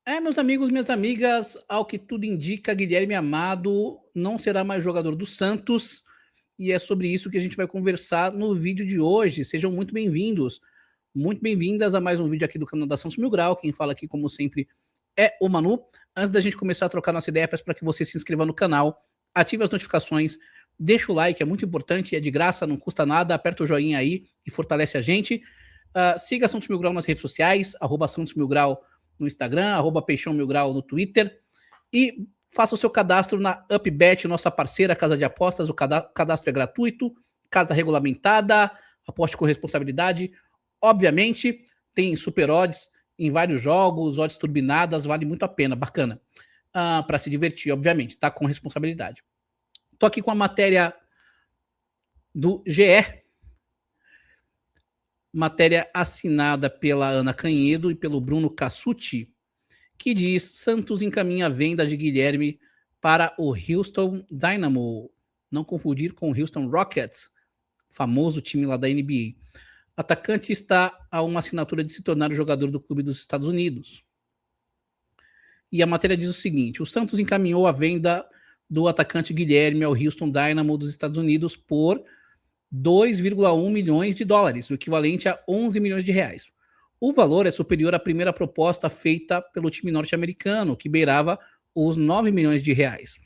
Meus amigos, minhas amigas, ao que tudo indica, Guilherme Amado não será mais jogador do Santos e é sobre isso que a gente vai conversar no vídeo de hoje. Sejam muito bem-vindos, muito bem-vindas a mais um vídeo aqui do canal da Santos Mil Grau. Quem fala aqui, como sempre, é o Manu. Antes da gente começar a trocar nossa ideia, peço para que você se inscreva no canal, ative as notificações, deixa o like, é muito importante, é de graça, não custa nada, aperta o joinha aí e fortalece a gente. Siga a Santos Mil Grau nas redes sociais, @Santos Mil Grau no Instagram, @Peixão Mil Grau no Twitter, e faça o seu cadastro na UpBet, nossa parceira casa de apostas. O cadastro é gratuito, casa regulamentada, aposte com responsabilidade. Obviamente, tem super odds em vários jogos, odds turbinadas, vale muito a pena, bacana. Para se divertir, obviamente, tá? Com responsabilidade. Tô aqui com a matéria do GE, matéria assinada pela Ana Canhedo e pelo Bruno Cassucci, que diz: Santos encaminha a venda de Guilherme para o Houston Dynamo. Não confundir com o Houston Rockets, famoso time lá da NBA. Atacante está a uma assinatura de se tornar o jogador do clube dos Estados Unidos. E a matéria diz o seguinte: o Santos encaminhou a venda do atacante Guilherme ao Houston Dynamo dos Estados Unidos por 2,1 milhões de dólares, o equivalente a 11 milhões de reais. O valor é superior à primeira proposta feita pelo time norte-americano, que beirava os 9 milhões de reais.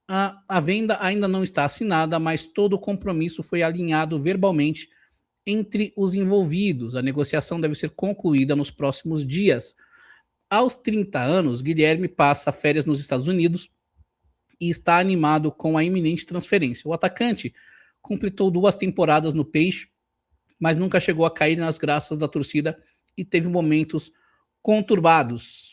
A venda ainda não está assinada, mas todo o compromisso foi alinhado verbalmente entre os envolvidos. A negociação deve ser concluída nos próximos dias. Aos 30 anos, Guilherme passa férias nos Estados Unidos e está animado com a iminente transferência. O atacante completou 2 temporadas no Peixe, mas nunca chegou a cair nas graças da torcida e teve momentos conturbados.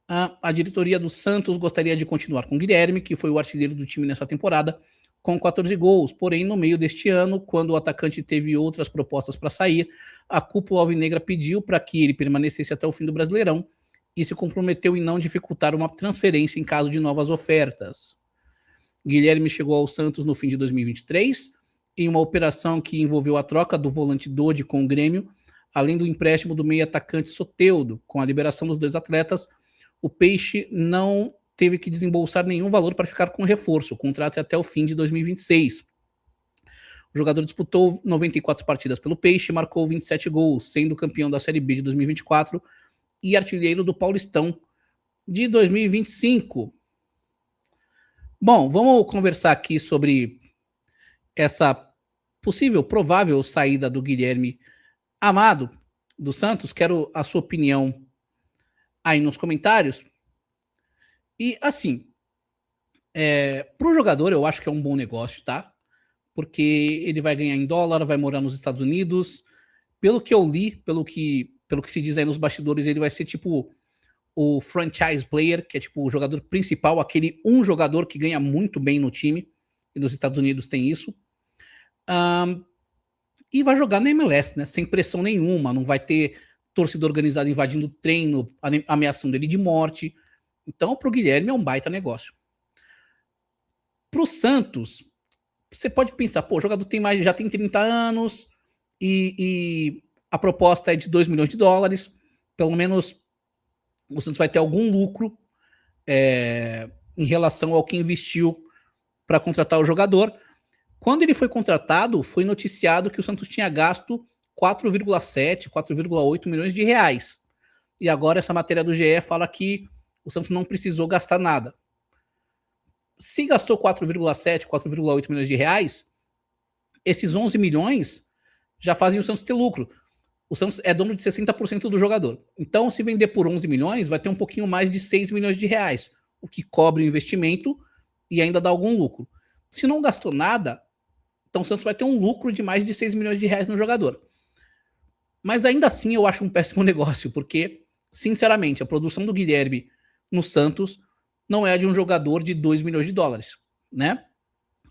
A diretoria do Santos gostaria de continuar com Guilherme, que foi o artilheiro do time nessa temporada, com 14 gols. Porém, no meio deste ano, quando o atacante teve outras propostas para sair, a cúpula alvinegra pediu para que ele permanecesse até o fim do Brasileirão e se comprometeu em não dificultar uma transferência em caso de novas ofertas. Guilherme chegou ao Santos no fim de 2023, em uma operação que envolveu a troca do volante Dodi com o Grêmio, além do empréstimo do meio-atacante Soteldo. Com a liberação dos 2 atletas, o Peixe não teve que desembolsar nenhum valor para ficar com o reforço. O contrato é até o fim de 2026. O jogador disputou 94 partidas pelo Peixe e marcou 27 gols, sendo campeão da Série B de 2024 e artilheiro do Paulistão de 2025. Bom, vamos conversar aqui sobre essa possível, provável saída do Guilherme Amado do Santos. Quero a sua opinião aí nos comentários. E assim, para o jogador eu acho que é um bom negócio, tá? Porque ele vai ganhar em dólar, vai morar nos Estados Unidos. Pelo que eu li, pelo que se diz aí nos bastidores, ele vai ser tipo o franchise player, que é tipo o jogador principal, aquele jogador que ganha muito bem no time, e nos Estados Unidos tem isso. E vai jogar na MLS, né? Sem pressão nenhuma, não vai ter torcida organizada invadindo o treino, ameaçando ele de morte. Então, para o Guilherme é um baita negócio. Para o Santos, você pode pensar, pô, o jogador já tem 30 anos e a proposta é de 2 milhões de dólares, pelo menos o Santos vai ter algum lucro em relação ao que investiu para contratar o jogador. Quando ele foi contratado, foi noticiado que o Santos tinha gasto 4,7, 4,8 milhões de reais. E agora essa matéria do GE fala que o Santos não precisou gastar nada. Se gastou 4,7, 4,8 milhões de reais, esses 11 milhões já fazem o Santos ter lucro. O Santos é dono de 60% do jogador. Então, se vender por 11 milhões, vai ter um pouquinho mais de 6 milhões de reais, o que cobre o investimento e ainda dá algum lucro. Se não gastou nada, então o Santos vai ter um lucro de mais de 6 milhões de reais no jogador. Mas ainda assim eu acho um péssimo negócio, porque, sinceramente, a produção do Guilherme no Santos não é a de um jogador de 2 milhões de dólares, né?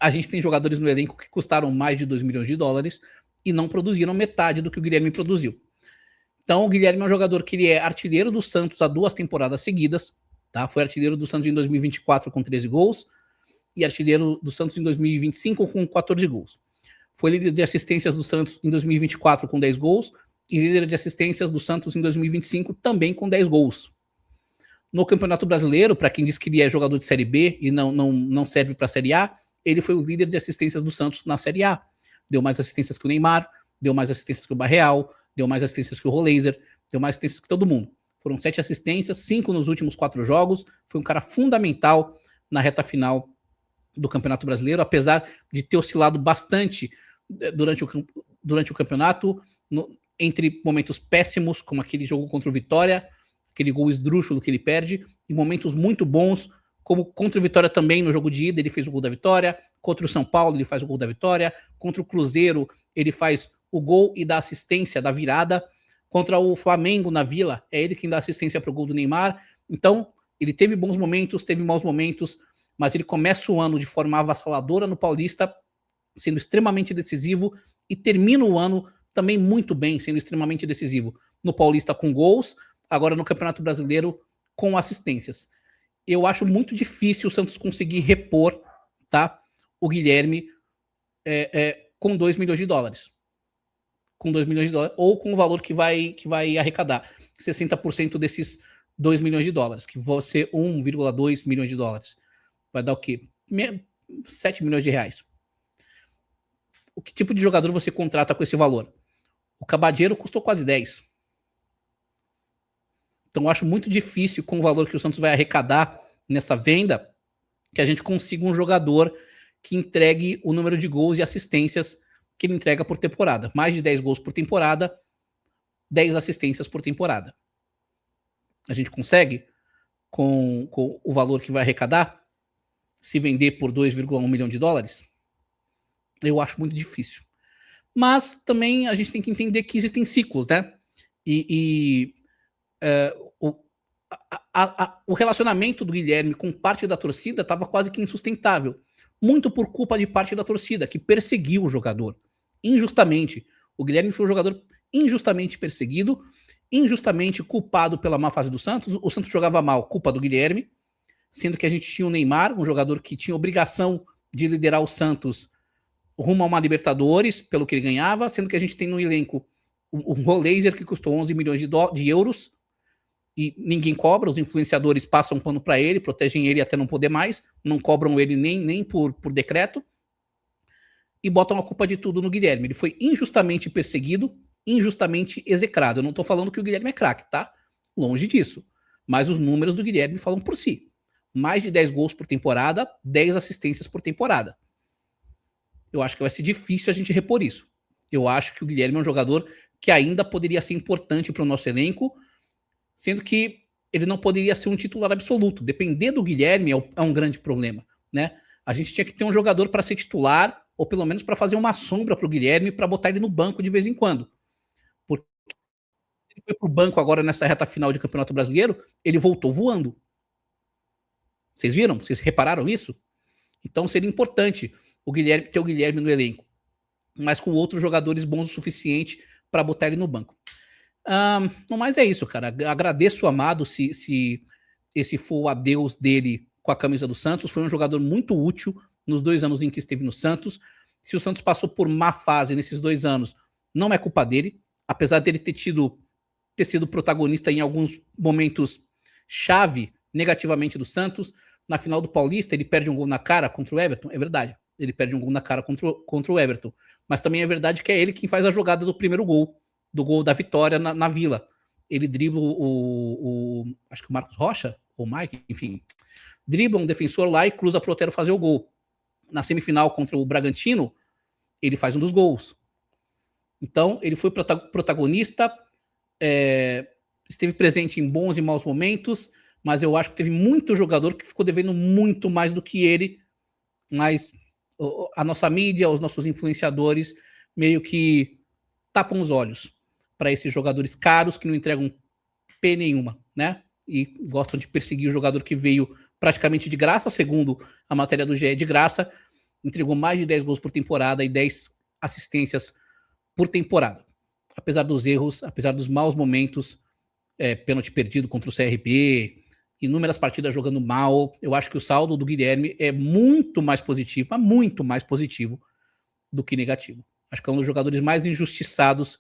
A gente tem jogadores no elenco que custaram mais de 2 milhões de dólares e não produziram metade do que o Guilherme produziu. Então o Guilherme é um jogador que ele é artilheiro do Santos há 2 temporadas seguidas, tá? Foi artilheiro do Santos em 2024 com 13 gols e artilheiro do Santos em 2025 com 14 gols. Foi líder de assistências do Santos em 2024 com 10 gols e líder de assistências do Santos em 2025, também com 10 gols. No Campeonato Brasileiro, para quem diz que ele é jogador de Série B e não serve para a Série A, ele foi o líder de assistências do Santos na Série A. Deu mais assistências que o Neymar, deu mais assistências que o Barreal, deu mais assistências que o Roleiser, deu mais assistências que todo mundo. Foram 7 assistências, 5 nos últimos 4 jogos. Foi um cara fundamental na reta final do Campeonato Brasileiro, apesar de ter oscilado bastante durante o campeonato, entre momentos péssimos, como aquele jogo contra o Vitória, aquele gol esdrúxulo que ele perde, e momentos muito bons, como contra o Vitória também, no jogo de ida, ele fez o gol da vitória, contra o São Paulo ele faz o gol da vitória, contra o Cruzeiro ele faz o gol e dá assistência da virada, contra o Flamengo na Vila, é ele quem dá assistência para o gol do Neymar. Então, ele teve bons momentos, teve maus momentos, mas ele começa o ano de forma avassaladora no Paulista, sendo extremamente decisivo, e termina o ano também muito bem, sendo extremamente decisivo. No Paulista com gols, agora no Campeonato Brasileiro com assistências. Eu acho muito difícil o Santos conseguir repor, tá, o Guilherme com 2 milhões de dólares. Com 2 milhões de dólares, ou com o valor que vai arrecadar. 60% desses 2 milhões de dólares, que vai ser 1,2 milhões de dólares. Vai dar o quê? 7 milhões de reais. O que tipo de jogador você contrata com esse valor? O Cabadeiro custou quase 10. Então eu acho muito difícil, com o valor que o Santos vai arrecadar nessa venda, que a gente consiga um jogador que entregue o número de gols e assistências que ele entrega por temporada. Mais de 10 gols por temporada, 10 assistências por temporada. A gente consegue, com o valor que vai arrecadar, se vender por 2,1 milhão de dólares? Eu acho muito difícil. Mas também a gente tem que entender que existem ciclos, né? O relacionamento do Guilherme com parte da torcida estava quase que insustentável. Muito por culpa de parte da torcida, que perseguiu o jogador. Injustamente. O Guilherme foi um jogador injustamente perseguido, injustamente culpado pela má fase do Santos. O Santos jogava mal, culpa do Guilherme, sendo que a gente tinha o Neymar, um jogador que tinha obrigação de liderar o Santos rumo a uma Libertadores, pelo que ele ganhava, sendo que a gente tem no elenco o Roleiser, que custou 11 milhões de euros, e ninguém cobra, os influenciadores passam pano para ele, protegem ele até não poder mais, não cobram ele nem por decreto, e botam a culpa de tudo no Guilherme. Ele foi injustamente perseguido, injustamente execrado. Eu não estou falando que o Guilherme é craque, tá? Longe disso. Mas os números do Guilherme falam por si. Mais de 10 gols por temporada, 10 assistências por temporada. Eu acho que vai ser difícil a gente repor isso. Eu acho que o Guilherme é um jogador que ainda poderia ser importante para o nosso elenco, sendo que ele não poderia ser um titular absoluto. Depender do Guilherme é um grande problema, né? A gente tinha que ter um jogador para ser titular, ou pelo menos para fazer uma sombra para o Guilherme, para botar ele no banco de vez em quando. Porque ele foi para o banco agora nessa reta final de Campeonato Brasileiro, ele voltou voando. Vocês viram? Vocês repararam isso? Então seria importante ter o Guilherme no elenco, mas com outros jogadores bons o suficiente para botar ele no banco. No mais é isso, cara. Agradeço o Amado se esse for o adeus dele com a camisa do Santos. Foi um jogador muito útil nos 2 anos em que esteve no Santos. Se o Santos passou por má fase nesses 2 anos, não é culpa dele, apesar dele ter sido protagonista em alguns momentos chave negativamente do Santos. Na final do Paulista, ele perde um gol na cara contra o Everton, é verdade. Ele perde um gol na cara contra o Everton. Mas também é verdade que é ele quem faz a jogada do primeiro gol, do gol da vitória na Vila. Ele dribla acho que o Marcos Rocha, ou o Mike, enfim, dribla um defensor lá e cruza para o Otero fazer o gol. Na semifinal contra o Bragantino, ele faz um dos gols. Então, ele foi protagonista, esteve presente em bons e maus momentos, mas eu acho que teve muito jogador que ficou devendo muito mais do que ele, mas a nossa mídia, os nossos influenciadores, meio que tapam os olhos para esses jogadores caros que não entregam P nenhuma, né? E gostam de perseguir o jogador que veio praticamente de graça, segundo a matéria do GE, de graça, entregou mais de 10 gols por temporada e 10 assistências por temporada. Apesar dos erros, apesar dos maus momentos, pênalti perdido contra o CRB, inúmeras partidas jogando mal, eu acho que o saldo do Guilherme é muito mais positivo, mas muito mais positivo do que negativo. Acho que é um dos jogadores mais injustiçados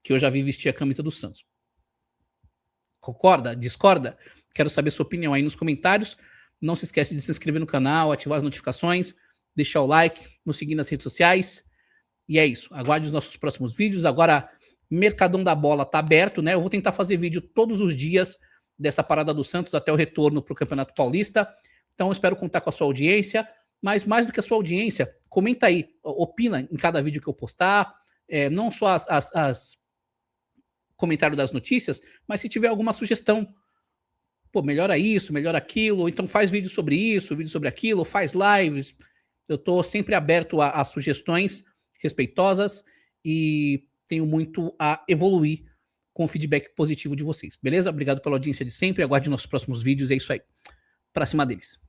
que eu já vi vestir a camisa do Santos. Concorda? Discorda? Quero saber sua opinião aí nos comentários. Não se esquece de se inscrever no canal, ativar as notificações, deixar o like, nos seguir nas redes sociais. E é isso. Aguarde os nossos próximos vídeos. Agora, Mercadão da Bola tá aberto, né? Eu vou tentar fazer vídeo todos os dias dessa parada do Santos até o retorno para o Campeonato Paulista. Então, eu espero contar com a sua audiência. Mas mais do que a sua audiência, comenta aí, opina em cada vídeo que eu postar. Não só as comentário das notícias, mas se tiver alguma sugestão, pô, melhora isso, melhora aquilo, ou então faz vídeo sobre isso, vídeo sobre aquilo, faz lives. Eu tô sempre aberto a sugestões respeitosas e tenho muito a evoluir com o feedback positivo de vocês, beleza? Obrigado pela audiência de sempre, aguarde nossos próximos vídeos, é isso aí. Pra cima deles.